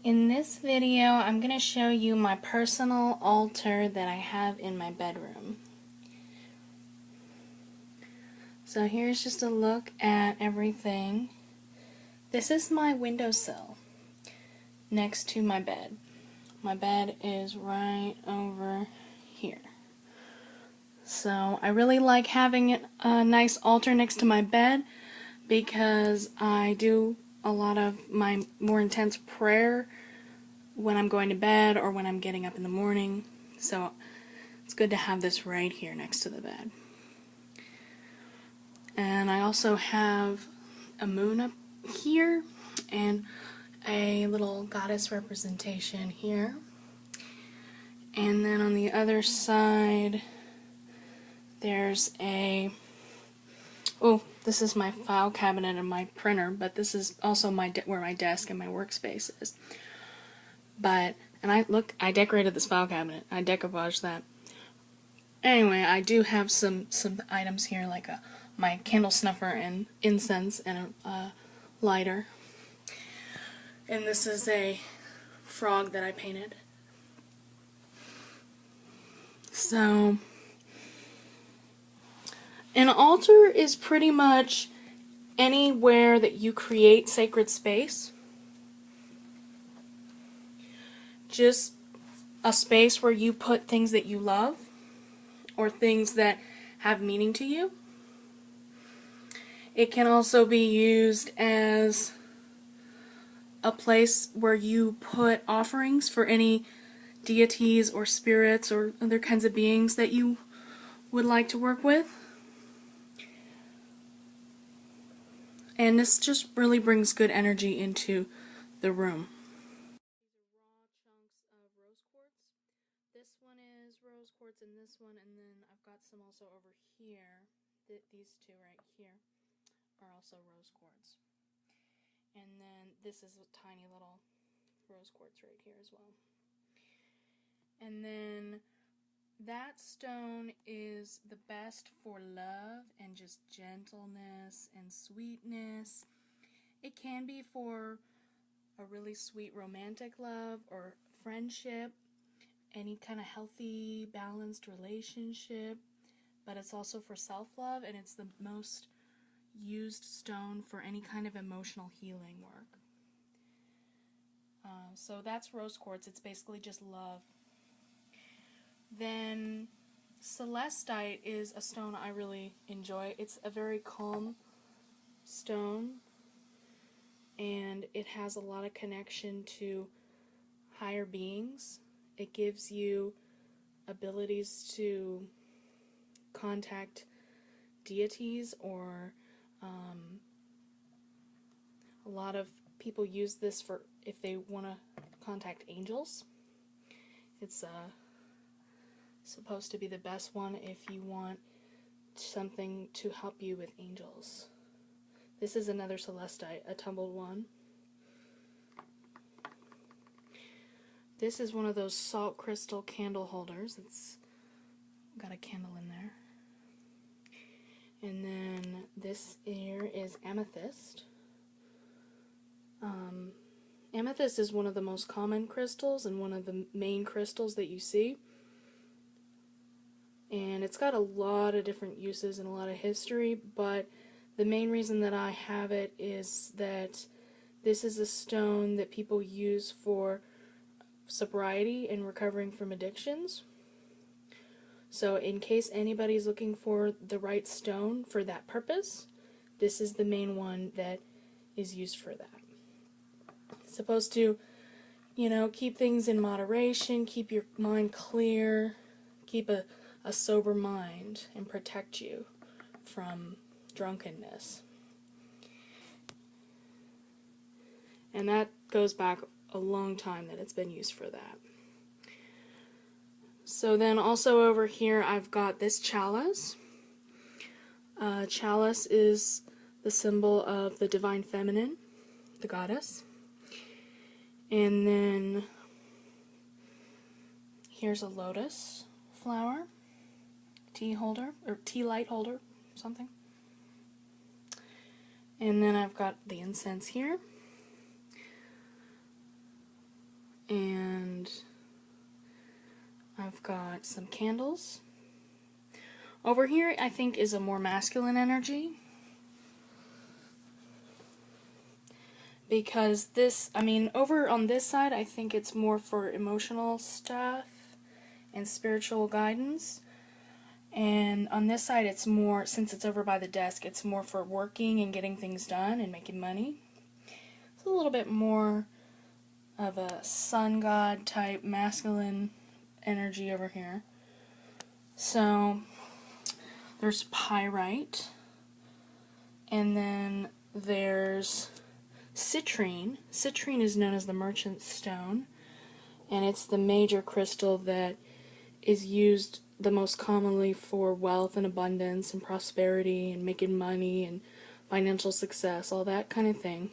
In this video, I'm going to show you my personal altar that I have in my bedroom. So here's just a look at everything. This is my windowsill next to my bed. My bed is right over here. So I really like having a nice altar next to my bed because I do a lot of my more intense prayer when I'm going to bed or when I'm getting up in the morning. So it's good to have this right here next to the bed. And I also have a moon up here and a little goddess representation here. And then on the other side there's this is my file cabinet and my printer, but this is also where my desk and my workspace is. And I decorated this file cabinet. I decoupaged that. Anyway, I do have some items here, like my candle snuffer and incense and a lighter. And this is a frog that I painted. So an altar is pretty much anywhere that you create sacred space. Just a space where you put things that you love or things that have meaning to you. It can also be used as a place where you put offerings for any deities or spirits or other kinds of beings that you would like to work with. And this just really brings good energy into the room. These are raw chunks of rose quartz. This one is rose quartz and this one, and then I've got some also over here. These two right here are also rose quartz. And then this is a tiny little rose quartz right here as well. And then that stone is the best for love and just gentleness and sweetness. It can be for a really sweet romantic love or friendship, any kind of healthy, balanced relationship, but it's also for self-love, and it's the most used stone for any kind of emotional healing work. So that's rose quartz. It's basically just love. Then celestite is a stone I really enjoy. It's a very calm stone, and it has a lot of connection to higher beings. It gives you abilities to contact deities, or a lot of people use this for if they want to contact angels. It's supposed to be the best one if you want something to help you with angels. This is another celestite, a tumbled one. This is one of those salt crystal candle holders. It's got a candle in there. And then this here is amethyst. Amethyst is one of the most common crystals and one of the main crystals that you see. And it's got a lot of different uses and a lot of history, but the main reason that I have it is that this is a stone that people use for sobriety and recovering from addictions. So in case anybody's looking for the right stone for that purpose, this is the main one that is used for that. It's supposed to, keep things in moderation, keep your mind clear, keep a sober mind, and protect you from drunkenness. And that goes back a long time that it's been used for that. So then also over here I've got this chalice. Chalice is the symbol of the divine feminine, the goddess. And then here's a lotus flower, tea holder, or tea light holder, something. And then I've got the incense here. I've got some candles. Over here, I think, is a more masculine energy. Because this, I mean, over on this side, I think it's more for emotional stuff and spiritual guidance. And on this side, it's more, since it's over by the desk, it's more for working and getting things done and making money. It's a little bit more of a sun god type masculine energy over here. So there's pyrite, and then there's citrine. Citrine is known as the merchant stone, and it's the major crystal that is used the most commonly for wealth and abundance and prosperity and making money and financial success, all that kind of thing.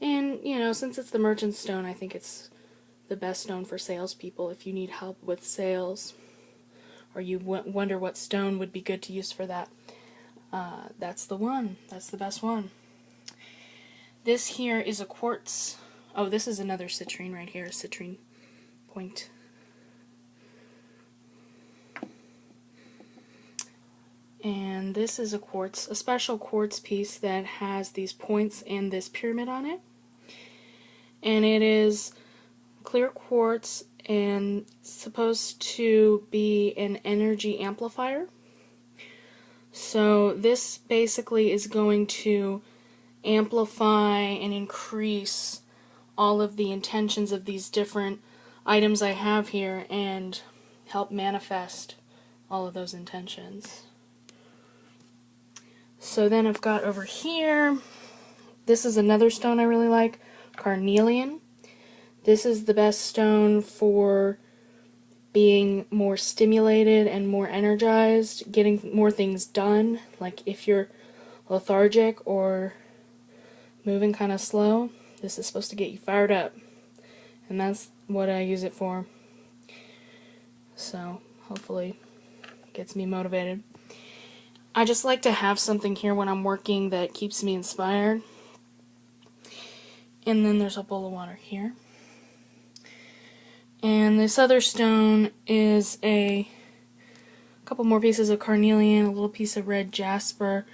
And, you know, since it's the merchant stone, I think it's the best stone for salespeople if you need help with sales, or you wonder what stone would be good to use for that. That's the one. That's the best one. This here is a quartz. Oh, this is another citrine right here, citrine point. And this is a quartz, a special quartz piece that has these points and this pyramid on it. And it is clear quartz and supposed to be an energy amplifier. So this basically is going to amplify and increase all of the intentions of these different items I have here and help manifest all of those intentions. So then I've got over here, this is another stone I really like, carnelian. This is the best stone for being more stimulated and more energized, getting more things done. Like if you're lethargic or moving kind of slow, this is supposed to get you fired up. And that's what I use it for. So hopefully it gets me motivated. I just like to have something here when I'm working that keeps me inspired. And then there's a bowl of water here. And this other stone is a couple more pieces of carnelian, a little piece of red jasper,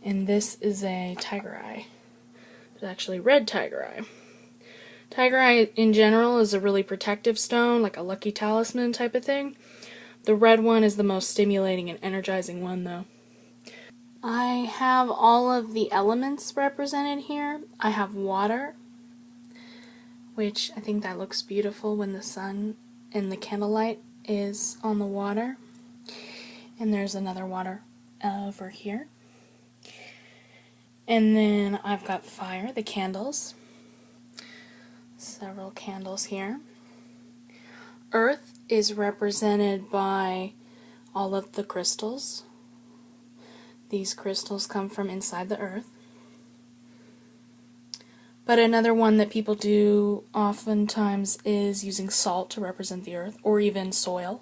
and this is a tiger eye. It's actually red tiger eye. Tiger eye in general is a really protective stone, like a lucky talisman type of thing. The red one is the most stimulating and energizing one though. I have all of the elements represented here. I have water, which I think that looks beautiful when the sun and the candlelight is on the water. And there's another water over here. And then I've got fire, the candles. Several candles here. Earth is represented by all of the crystals. These crystals come from inside the earth. But another one that people do oftentimes is using salt to represent the earth, or even soil.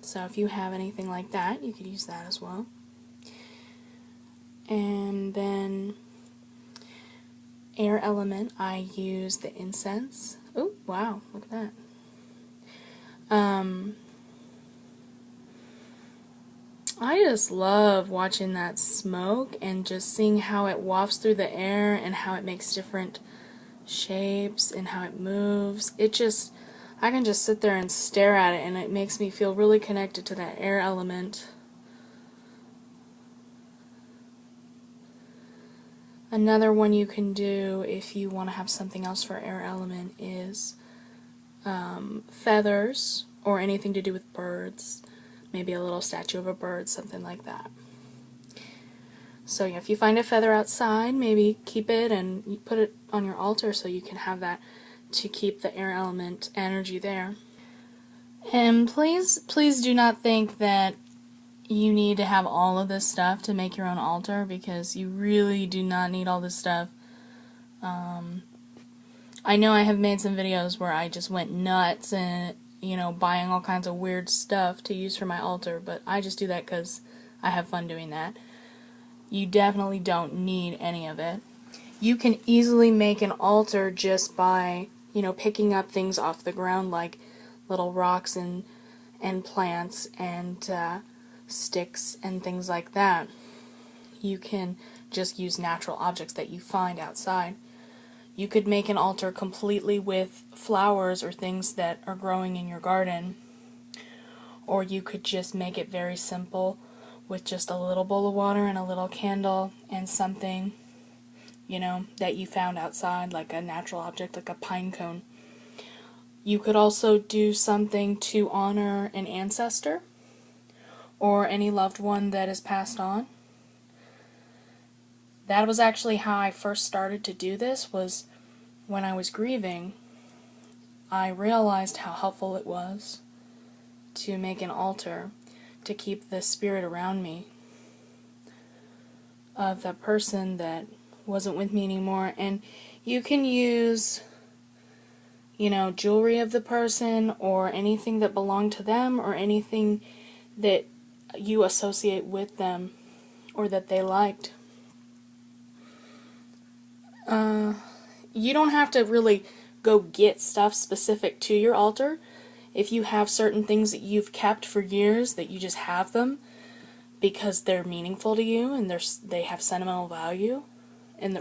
So if you have anything like that, you could use that as well. And then air element, I use the incense. Oh, wow, look at that. I just love watching that smoke and just seeing how it wafts through the air and how it makes different shapes and how it moves. I can just sit there and stare at it, and it makes me feel really connected to that air element. Another one you can do if you want to have something else for air element is feathers or anything to do with birds. Maybe a little statue of a bird, something like that. So yeah, if you find a feather outside, maybe keep it and you put it on your altar so you can have that to keep the air element energy there. And please do not think that you need to have all of this stuff to make your own altar, because you really do not need all this stuff. I know I have made some videos where I just went nuts and, you know, buying all kinds of weird stuff to use for my altar, but I just do that because I have fun doing that. You definitely don't need any of it. You can easily make an altar just by, you know, picking up things off the ground like little rocks and plants and sticks and things like that. You can just use natural objects that you find outside. You could make an altar completely with flowers or things that are growing in your garden, or you could just make it very simple with just a little bowl of water and a little candle and something, that you found outside, like a natural object, like a pine cone. You could also do something to honor an ancestor or any loved one that is passed on. That was actually how I first started to do this, was when I was grieving. I realized how helpful it was to make an altar to keep the spirit around me of the person that wasn't with me anymore. And you can use, jewelry of the person or anything that belonged to them or anything that you associate with them or that they liked. You don't have to really go get stuff specific to your altar. If you have certain things that you've kept for years, that you just have them because they're meaningful to you and they have sentimental value,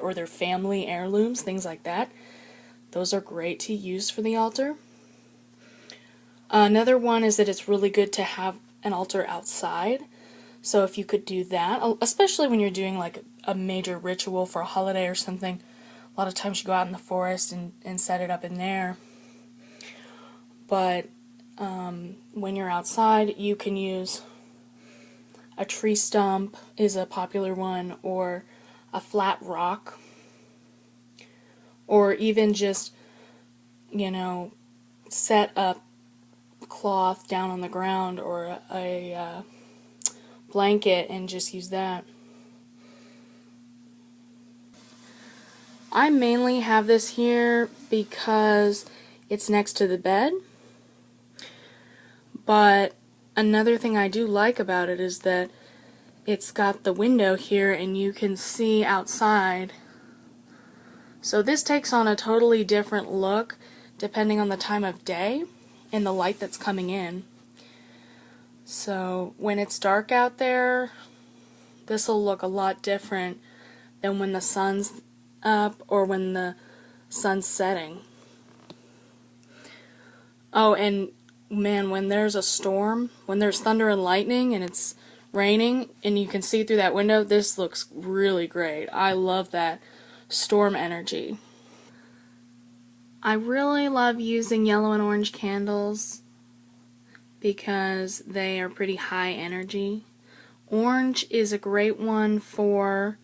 or they're family heirlooms, things like that, those are great to use for the altar. Another one is that it's really good to have an altar outside. So if you could do that, especially when you're doing like a major ritual for a holiday or something, a lot of times you go out in the forest and set it up in there. But when you're outside, you can use a tree stump is a popular one, or a flat rock, or even just, set up cloth down on the ground or a blanket and just use that. I mainly have this here because it's next to the bed, but another thing I do like about it is that it's got the window here and you can see outside. So this takes on a totally different look depending on the time of day and the light that's coming in. So when it's dark out there, this will look a lot different than when the sun's up or when the sun's setting. Oh, and man, when there's a storm, when there's thunder and lightning and it's raining and you can see through that window, this looks really great. I love that storm energy. I really love using yellow and orange candles because they are pretty high energy. Orange is a great one for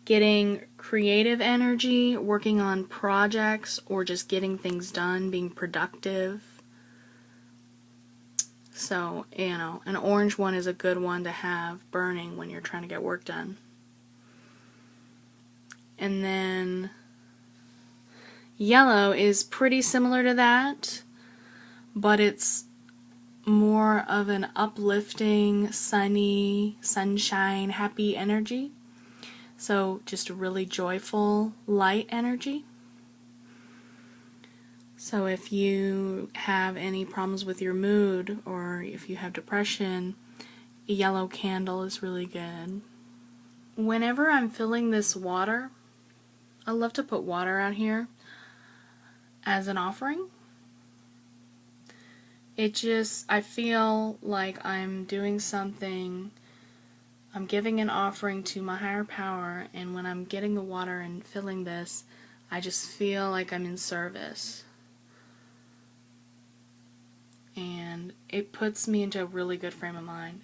getting creative energy, working on projects, or just getting things done, being productive. So, an orange one is a good one to have burning when you're trying to get work done. And then yellow is pretty similar to that, but it's more of an uplifting, sunny, sunshine, happy energy. So just a really joyful, light energy. So if you have any problems with your mood, or if you have depression, a yellow candle is really good. Whenever I'm filling this water, I love to put water out here as an offering. I feel like I'm doing something, I'm giving an offering to my higher power, and when I'm getting the water and filling this, I just feel like I'm in service. And it puts me into a really good frame of mind.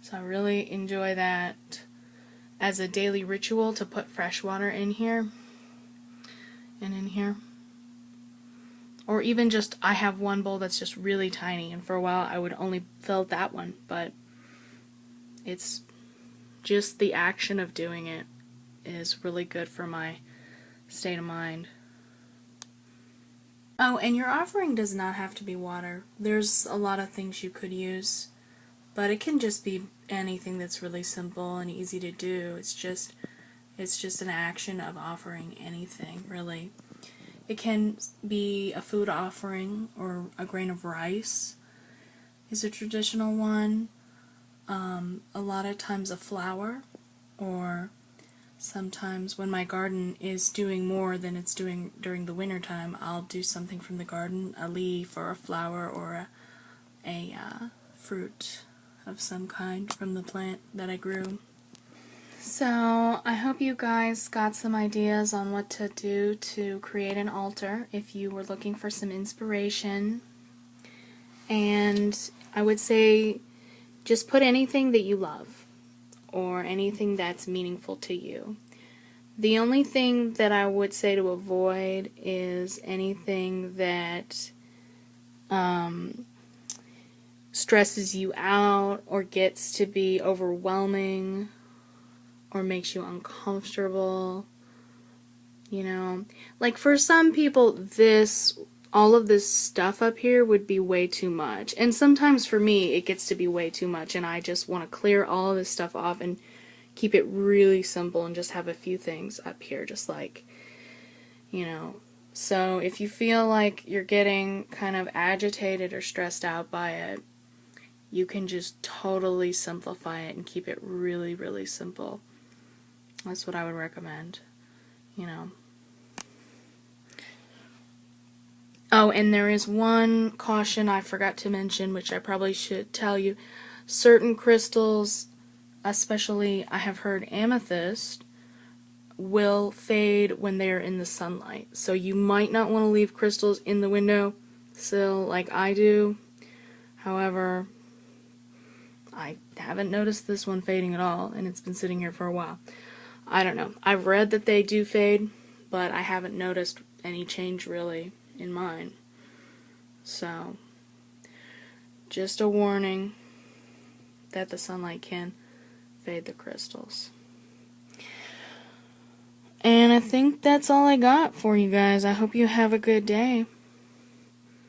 So I really enjoy that as a daily ritual, to put fresh water in here and in here. Or even just, I have one bowl that's just really tiny, and for a while I would only fill that one, but it's just the action of doing it is really good for my state of mind. Oh, and your offering does not have to be water. There's a lot of things you could use, but it can just be anything that's really simple and easy to do. It's just an action of offering anything, really. It can be a food offering, or a grain of rice is a traditional one. A lot of times a flower, or sometimes when my garden is doing more than it's doing during the winter time, I'll do something from the garden, a leaf or a flower or a fruit of some kind from the plant that I grew. So I hope you guys got some ideas on what to do to create an altar if you were looking for some inspiration. And I would say just put anything that you love or anything that's meaningful to you. The only thing that I would say to avoid is anything that stresses you out or gets to be overwhelming or makes you uncomfortable. You know, like for some people, all of this stuff up here would be way too much. And sometimes for me, it gets to be way too much, and I just want to clear all of this stuff off and keep it really simple and just have a few things up here, just like, you know. So if you feel like you're getting kind of agitated or stressed out by it, you can just totally simplify it and keep it really, really simple. That's what I would recommend, you know. Oh, and there is one caution I forgot to mention, which I probably should tell you. Certain crystals, especially I have heard amethyst, will fade when they're in the sunlight. So you might not want to leave crystals in the windowsill like I do. However, I haven't noticed this one fading at all, and it's been sitting here for a while. I don't know. I've read that they do fade, but I haven't noticed any change really in mine. So, just a warning that the sunlight can fade the crystals. And I think that's all I got for you guys. I hope you have a good day.